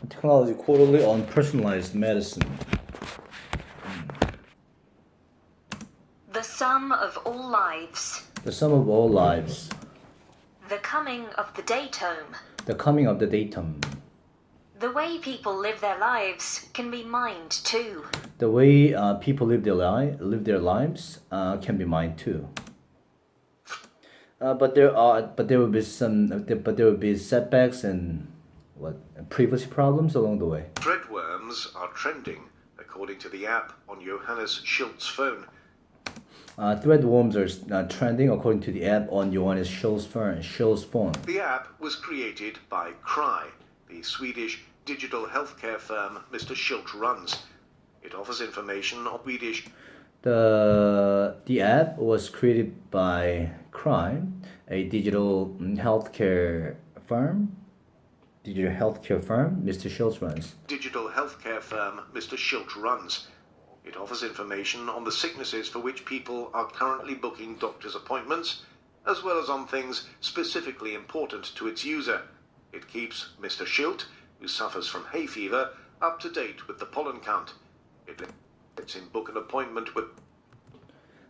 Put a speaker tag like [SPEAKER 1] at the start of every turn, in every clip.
[SPEAKER 1] Technology Quarterly on Personalized Medicine.
[SPEAKER 2] The sum of all lives.
[SPEAKER 1] The sum of all lives.
[SPEAKER 2] The coming of the datum.
[SPEAKER 1] The coming of the datum.
[SPEAKER 2] The way people live their lives can be mined too.
[SPEAKER 1] The way people live their lives can be mined too. But there will be setbacks and privacy problems along the way.
[SPEAKER 3] Threadworms are trending, according to the app on Johannes Schultz's phone.
[SPEAKER 1] Threadworms are trending according to the app on Johannes Schultz's phone.
[SPEAKER 3] The app was created by Cry, the Swedish digital healthcare firm Mr. Schultz runs. It offers information on Swedish.
[SPEAKER 1] The app was created by Cry, a digital healthcare firm. Mr. Schultz runs.
[SPEAKER 3] Digital healthcare firm Mr. Schultz runs. It offers information on the sicknesses for which people are currently booking doctor's appointments, as well as on things specifically important to its user. It keeps Mr. Schultz, who suffers from hay fever, up to date with the pollen count. It lets him book an appointment with.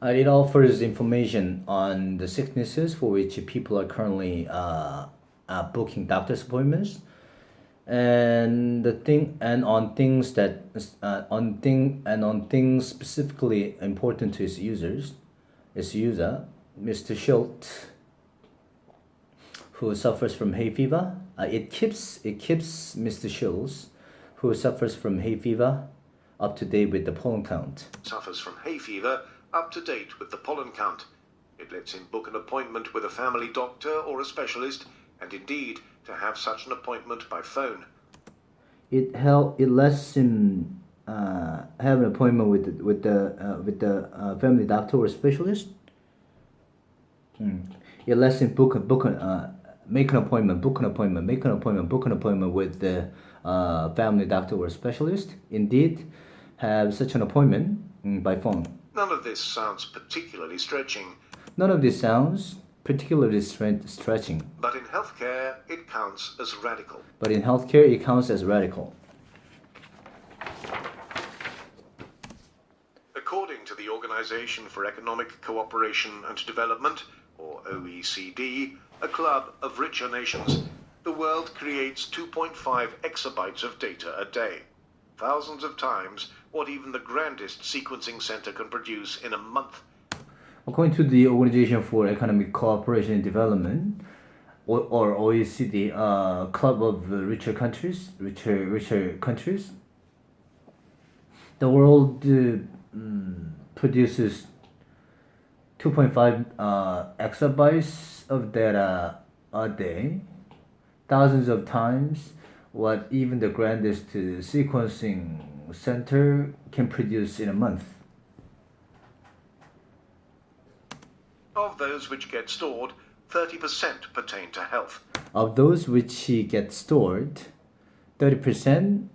[SPEAKER 1] It offers information on the sicknesses for which people are currently booking doctor's appointments, and on things specifically important to its user, Mr. Schultz, who suffers from hay fever. It keeps Mr. Schultz, who suffers from hay fever, up to date with the pollen count.
[SPEAKER 3] Suffers from hay fever, up to date with the pollen count. It lets him book an appointment with a family doctor or a specialist, and indeed to have such an appointment by phone.
[SPEAKER 1] It lets him have an appointment with the family doctor or specialist. It lets him make an appointment with the family doctor or specialist. Indeed, have such an appointment by phone.
[SPEAKER 3] None of this sounds particularly stretching.
[SPEAKER 1] None of this sounds particularly stretching.
[SPEAKER 3] But in healthcare, it counts as radical. According to the Organization for Economic Cooperation and Development, or OECD, a club of richer nations, the world creates 2.5 exabytes of data a day. Thousands of times what even the grandest sequencing center can produce in a month.
[SPEAKER 1] According to the Organization for Economic Cooperation and Development, or OECD, club of richer countries, the world produces 2.5 exabytes of data a day, thousands of times what even the grandest sequencing center can produce in a month.
[SPEAKER 3] Of those which get stored, 30% pertain to health.
[SPEAKER 1] Of those which get stored, 30%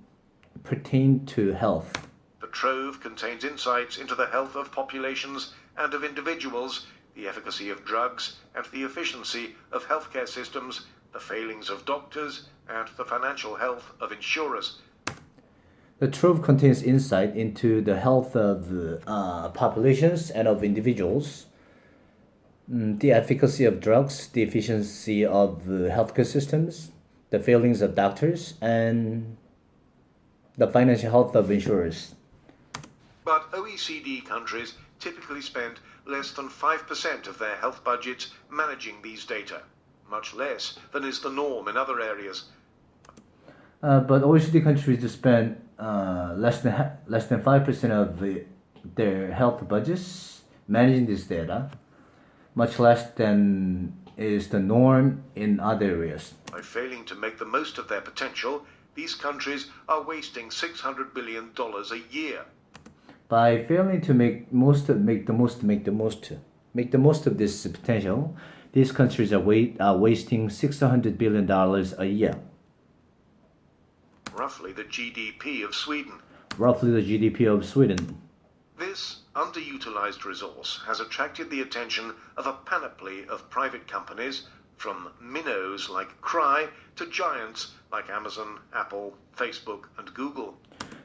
[SPEAKER 1] pertain to health.
[SPEAKER 3] The trove contains insights into the health of populations and of individuals, the efficacy of drugs and the efficiency of healthcare systems, the failings of doctors, and the financial health of insurers.
[SPEAKER 1] The trove contains insight into the health of populations and of individuals, the efficacy of drugs, the efficiency of healthcare systems, the failings of doctors, and the financial health of insurers.
[SPEAKER 3] But OECD countries typically spend less than 5% of their health budgets managing these data, much less than is the norm in other areas.
[SPEAKER 1] But OECD countries spend less than 5% of their health budgets managing this data, much less than is the norm in other areas.
[SPEAKER 3] By failing to make the most of their potential, these countries are wasting $600 billion a year.
[SPEAKER 1] By failing to make the most of this potential, these countries are wasting $600 billion a year.
[SPEAKER 3] Roughly the GDP of Sweden. This underutilized resource has attracted the attention of a panoply of private companies, from minnows like Cry to giants like Amazon, Apple, Facebook, and Google.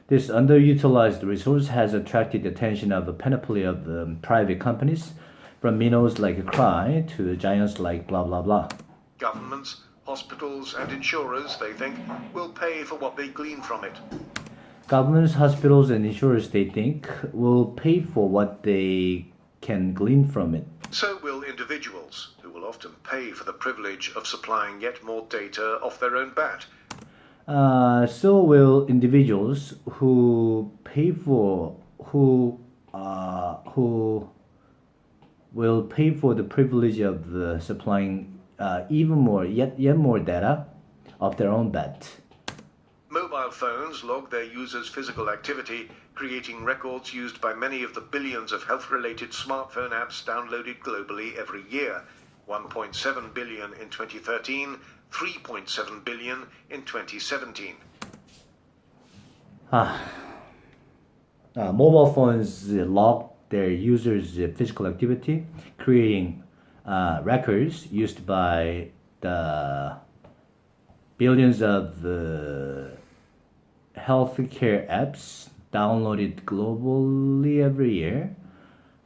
[SPEAKER 1] This underutilized resource has attracted the attention of a panoply of private companies, from minnows like Cry to giants like blah blah blah.
[SPEAKER 3] Governments, hospitals, and insurers, they think, will pay for what they glean from it.
[SPEAKER 1] Governments, hospitals, and insurers, they think, will pay for what they can glean from it.
[SPEAKER 3] So will individuals, who will often pay for the privilege of supplying yet more data off their own bat.
[SPEAKER 1] So will individuals who pay for who will pay for the privilege of supplying even more yet more data of their own bat.
[SPEAKER 3] Mobile phones log their users' physical activity, creating records used by many of the billions of health-related smartphone apps downloaded globally every year. 1.7 billion in 2013, 3.7 billion in 2017.
[SPEAKER 1] Mobile phones log their users' physical activity, creating records used by the billions of healthcare apps downloaded globally every year.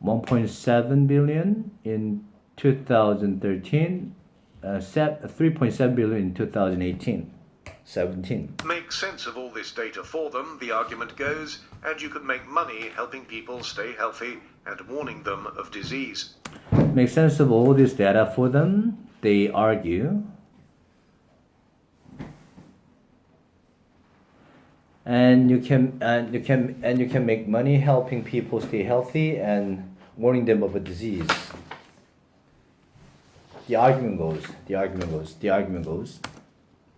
[SPEAKER 1] 1.7 billion in 2013, 3.7 billion in 2017.
[SPEAKER 3] Make sense of all this data for them, the argument goes, and you can make money helping people stay healthy and warning them of disease.
[SPEAKER 1] Make sense of all this data for them, they argue. And you can make money helping people stay healthy and warning them of a disease. The argument goes.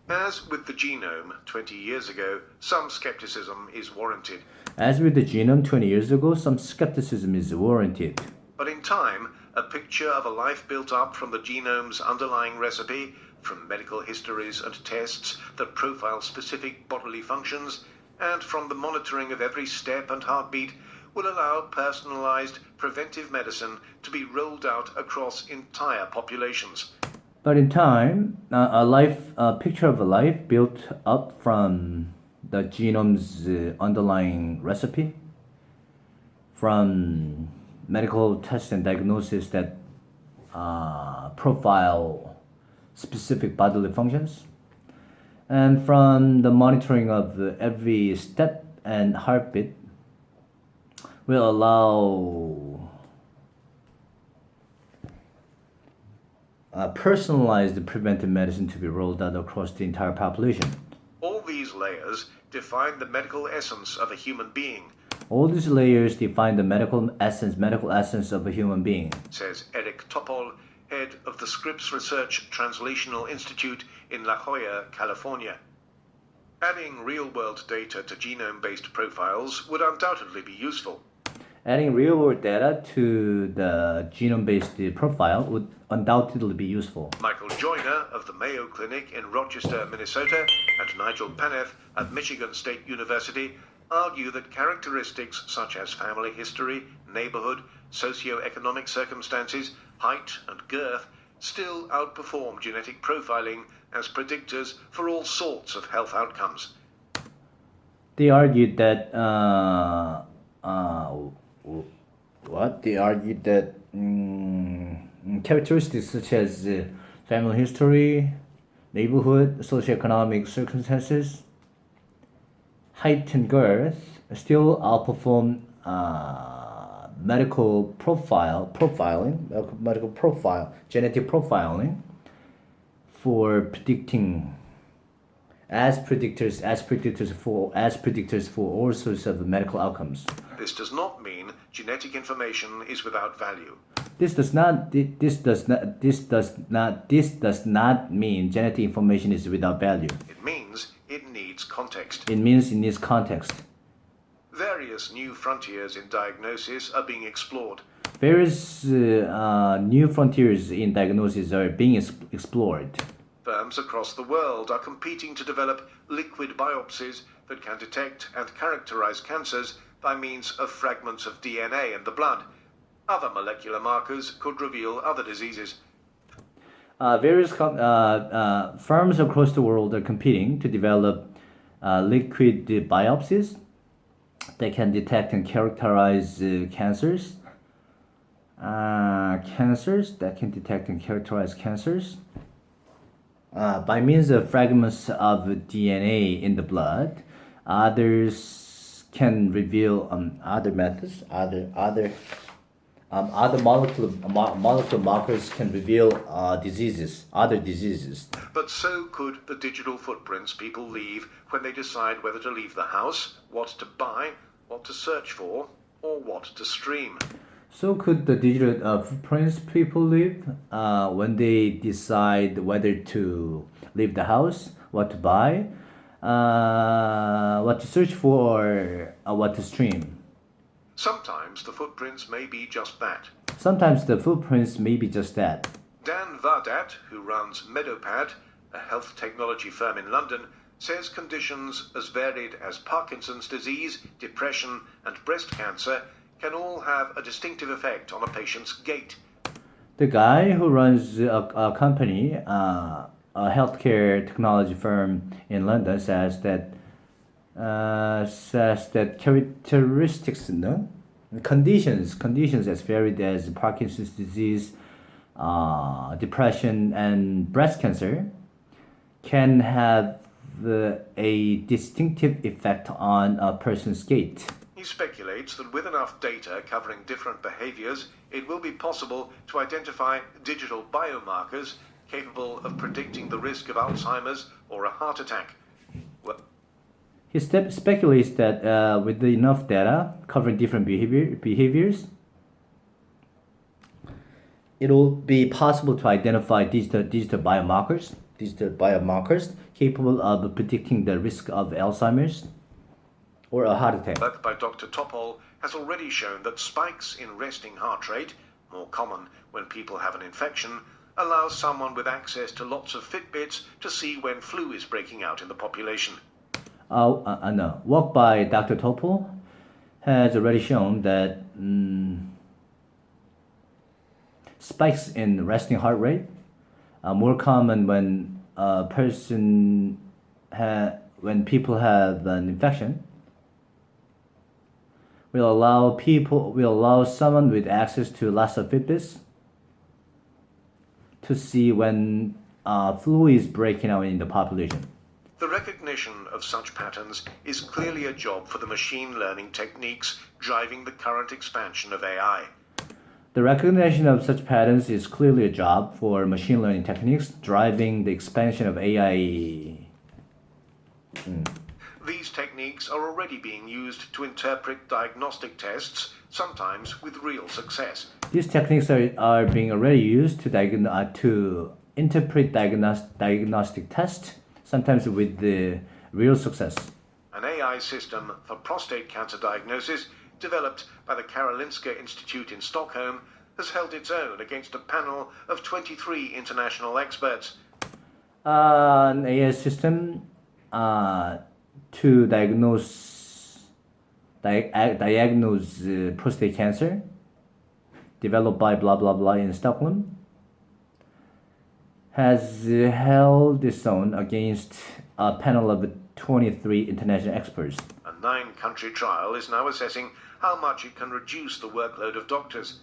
[SPEAKER 3] As with the genome 20 years ago, some skepticism is warranted.
[SPEAKER 1] As with the genome 20 years ago, some skepticism is warranted.
[SPEAKER 3] But in time, a picture of a life built up from the genome's underlying recipe, from medical histories and tests that profile specific bodily functions, and from the monitoring of every step and heartbeat, will allow personalized preventive medicine to be rolled out across entire populations.
[SPEAKER 1] But in time, a picture of a life built up from the genome's underlying recipe, from medical tests and diagnosis that profile specific bodily functions, and from the monitoring of every step and heartbeat, will allow personalized preventive medicine to be rolled out across the entire population.
[SPEAKER 3] All these layers define the medical essence of a human being.
[SPEAKER 1] All these layers define the medical essence of a human being,
[SPEAKER 3] says Eric Topol, head of the Scripps Research Translational Institute in La Jolla, California. Adding real-world data to genome-based profiles would undoubtedly be useful.
[SPEAKER 1] Adding real-world data to the genome-based profile would undoubtedly be useful.
[SPEAKER 3] Michael Joyner of the Mayo Clinic in Rochester, Minnesota, and Nigel Paneth at Michigan State University argue that characteristics such as family history, neighborhood, socioeconomic circumstances, height, and girth still outperform genetic profiling as predictors for all sorts of health outcomes.
[SPEAKER 1] They argued that characteristics such as family history, neighborhood, socioeconomic circumstances, height and girth still outperform genetic profiling for predicting as predictors for all sorts of medical outcomes.
[SPEAKER 3] This does not mean genetic information is without value.
[SPEAKER 1] This does not mean genetic information is without value.
[SPEAKER 3] It means it needs context.
[SPEAKER 1] It means it needs context.
[SPEAKER 3] Various new frontiers in diagnosis are being explored.
[SPEAKER 1] Various new frontiers in diagnosis are being explored.
[SPEAKER 3] Firms across the world are competing to develop liquid biopsies that can detect and characterize cancers by means of fragments of DNA in the blood. Other molecular markers could reveal other diseases.
[SPEAKER 1] Various firms across the world are competing to develop liquid biopsies that can detect and characterize cancers. Cancers that can detect and characterize cancers by means of fragments of DNA in the blood. Others can reveal other methods, other molecular markers can reveal other diseases.
[SPEAKER 3] But so could the digital footprints people leave when they decide whether to leave the house, what to buy, what to search for, or what to stream.
[SPEAKER 1] So could the digital footprints people leave when they decide whether to leave the house, what to buy, what to search for, or what to stream.
[SPEAKER 3] Sometimes the footprints may be just that.
[SPEAKER 1] Sometimes the footprints may be just that.
[SPEAKER 3] Dan Vardat, who runs Medopad, a health technology firm in London, says conditions as varied as Parkinson's disease, depression, and breast cancer can all have a distinctive effect on a patient's gait.
[SPEAKER 1] The guy who runs a company, a healthcare technology firm in London, says that characteristics, no, conditions as varied as Parkinson's disease, depression, and breast cancer can have a distinctive effect on a person's gait.
[SPEAKER 3] He speculates that with enough data covering different behaviors, it will be possible to identify digital biomarkers capable of predicting the risk of Alzheimer's or a heart attack.
[SPEAKER 1] He speculates that with enough data covering different behaviors, it will be possible to identify digital biomarkers capable of predicting the risk of Alzheimer's or a heart attack.
[SPEAKER 3] Work by Dr. Topol has already shown that spikes in resting heart rate, more common when people have an infection, allows someone with access to lots of Fitbits to see when flu is breaking out in the population.
[SPEAKER 1] No. Work by Dr. Topol has already shown that spikes in resting heart rate are more common when when people have an infection. Will allow someone with access to lots of Fitbits to see when flu is breaking out in the population.
[SPEAKER 3] The recognition of such patterns is clearly a job for the machine learning techniques driving the current expansion of AI.
[SPEAKER 1] The recognition of such patterns is clearly a job for machine learning techniques driving the expansion of AI.
[SPEAKER 3] These techniques are already being used to interpret diagnostic tests, sometimes with real success.
[SPEAKER 1] These techniques are being already used to interpret diagnostic tests, sometimes with the real success.
[SPEAKER 3] An AI system for prostate cancer diagnosis, developed by the Karolinska Institute in Stockholm, has held its own against a panel of 23 international experts.
[SPEAKER 1] An AI system to diagnose prostate cancer, developed by blah blah blah in Stockholm, has held its own against a panel of 23 international experts.
[SPEAKER 3] A 9-country trial is now assessing how much it can reduce the workload of doctors.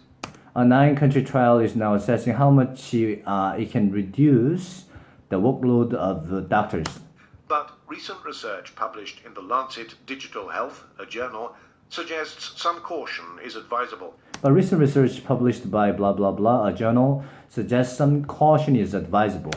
[SPEAKER 1] A 9-country trial is now assessing how much it can reduce the workload of doctors.
[SPEAKER 3] But recent research published in the Lancet Digital Health, a journal, suggests some caution is advisable.
[SPEAKER 1] But recent research published by blah blah blah, a journal, suggests some caution is advisable.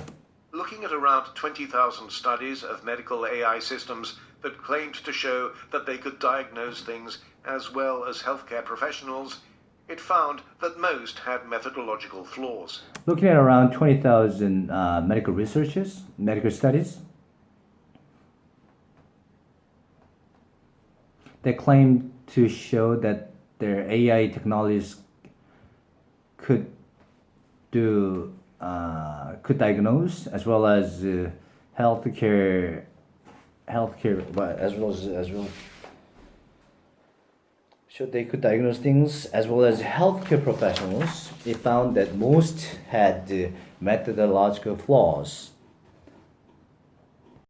[SPEAKER 3] Looking at around 20,000 studies of medical AI systems that claimed to show that they could diagnose things as well as healthcare professionals, it found that most had methodological flaws.
[SPEAKER 1] Looking at around 20,000 medical studies, they claim to show that their AI technologies could diagnose as well as healthcare so they could diagnose things as well as healthcare professionals. They found that most had methodological flaws.